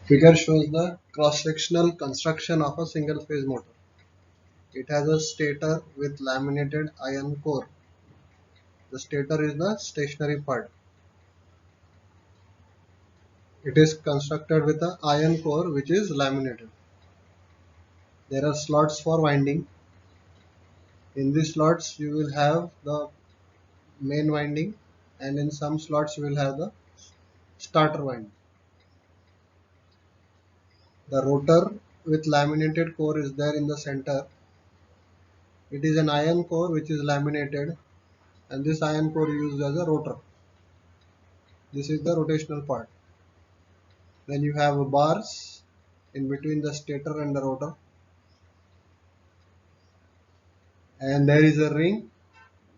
Figure shows the cross-sectional construction of a single-phase motor. It has a stator with laminated iron core. The stator is the stationary part. It is constructed with an iron core which is laminated. There are slots for winding. In these slots you will have the main winding, and in some slots you will have the starter winding. The rotor with laminated core is there in the center. It is an iron core which is laminated, and this iron core used as a rotor. This is the rotational part. Then you have bars in between the stator and the rotor, and there is a ring.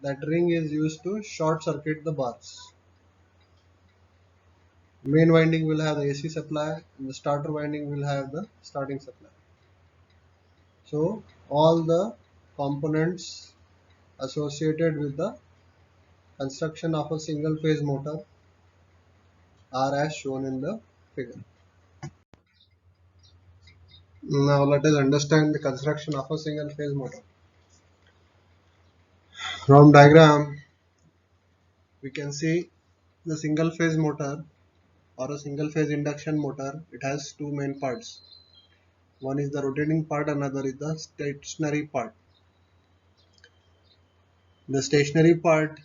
That ring is used to short circuit the bars. Main winding will have the AC supply, and the starter winding will have the starting supply. So all the components associated with the construction of a single phase motor are as shown in the figure. Now let us understand the construction of a single phase motor. From diagram we can see the single phase motor or a single phase induction motor. It has two main parts. One is the rotating part, another is the stationary part. The stationary part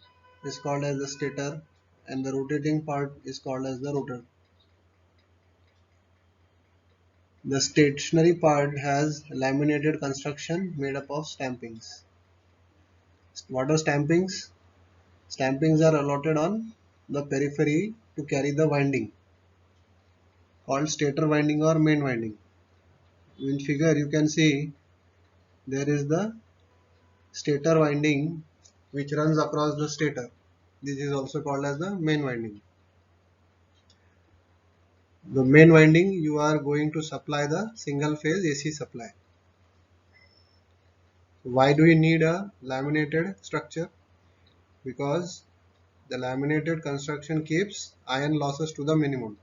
is called as the stator, and the rotating part is called as the rotor. The stationary part has laminated construction made up of stampings. What are stampings? Stampings are allotted on the periphery to carry the winding, called stator winding or main winding. In figure you can see there is the stator winding which runs across the stator. This is also called as the main winding. The main winding you are going to supply the single phase AC supply. Why do you need a laminated structure? Because the laminated construction keeps iron losses to the minimum.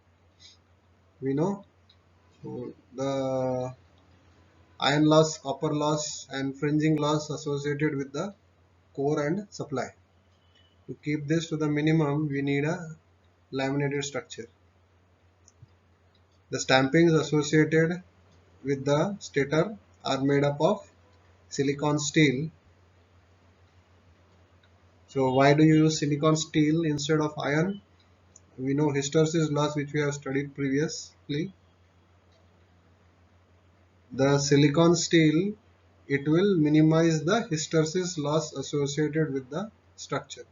We know the iron loss, copper loss and fringing loss associated with the core and supply. To keep this to the minimum, we need a laminated structure. The stampings associated with the stator are made up of silicon steel. So why do you use silicon steel instead of iron? We know hysteresis loss, which we have studied previously. The silicon steel, it will minimize the hysteresis loss associated with the structure.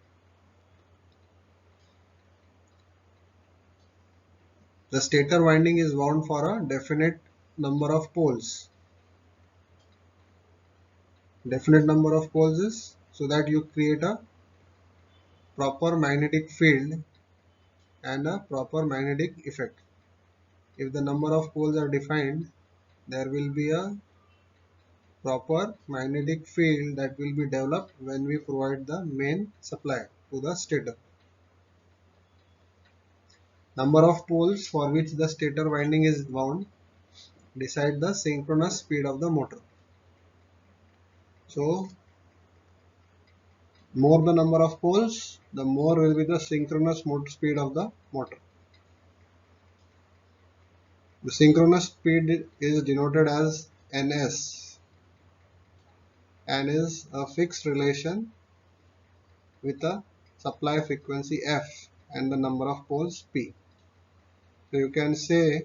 The stator winding is wound for a definite number of poles. Definite number of poles is so that you create a proper magnetic field and a proper magnetic effect. If the number of poles are defined, there will be a proper magnetic field that will be developed when we provide the main supply to the stator. Number of poles for which the stator winding is wound decide the synchronous speed of the motor. So more the number of poles, the more will be the synchronous motor speed of the motor. The synchronous speed is denoted as Ns and is a fixed relation with a supply frequency F and the number of poles P. So you can say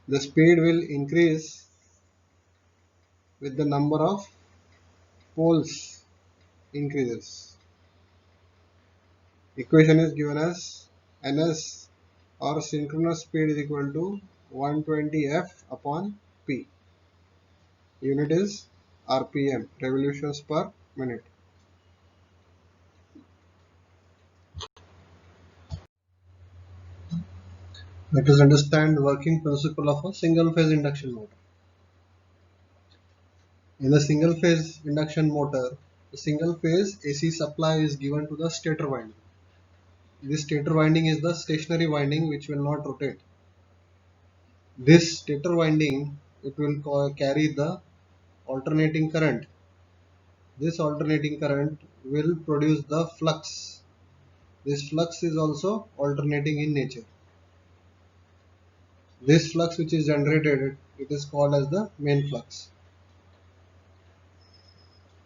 the speed will increase with the number of poles increases. Equation is given as Ns or synchronous speed is equal to 120 F upon P. Unit is RPM, revolutions per minute. Let us understand the working principle of a single phase induction motor. In a single phase induction motor, the single phase AC supply is given to the stator winding. This stator winding is the stationary winding which will not rotate. This stator winding, it will carry the alternating current. This alternating current will produce the flux. This flux is also alternating in nature. This flux which is generated, it is called as the main flux.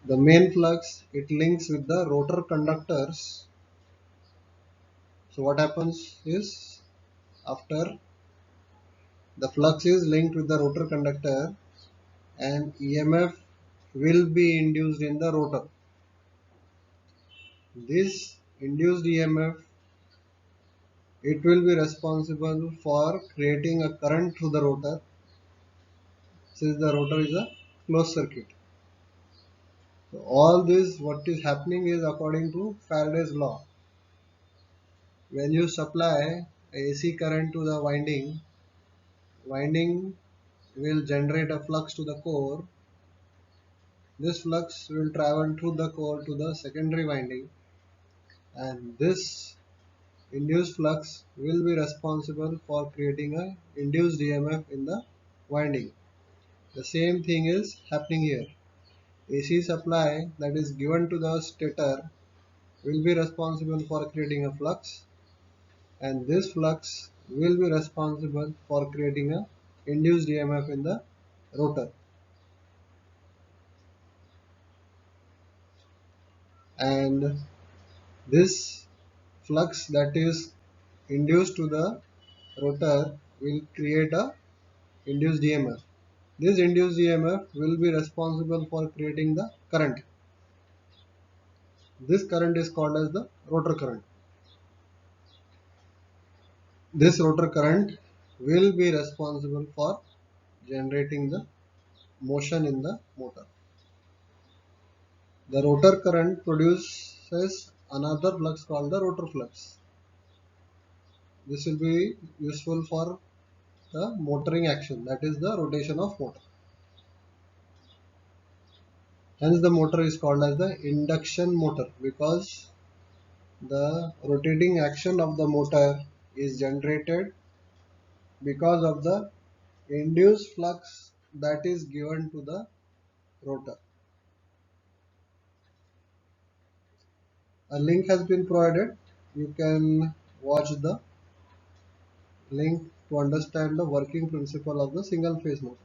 The main flux, it links with the rotor conductors. So what happens is, after the flux is linked with the rotor conductor, and EMF will be induced in the rotor. This induced EMF, it will be responsible for creating a current through the rotor, since the rotor is a closed circuit. So all this what is happening is according to Faraday's law. When you supply AC current to the winding will generate a flux to the core. This flux will travel through the core to the secondary winding, and this induced flux will be responsible for creating a induced EMF in the winding. The same thing is happening here. AC supply that is given to the stator will be responsible for creating a flux, and this flux will be responsible for creating a induced EMF in the rotor. And this flux that is induced to the rotor will create a induced EMF. This induced EMF will be responsible for creating the current. This current is called as the rotor current. This rotor current will be responsible for generating the motion in the motor. The rotor current produces another flux called the rotor flux. This will be useful for the motoring action, that is the rotation of motor. Hence the motor is called as the induction motor, because the rotating action of the motor is generated because of the induced flux that is given to the rotor. A link has been provided. You can watch the link to understand the working principle of the single phase motor.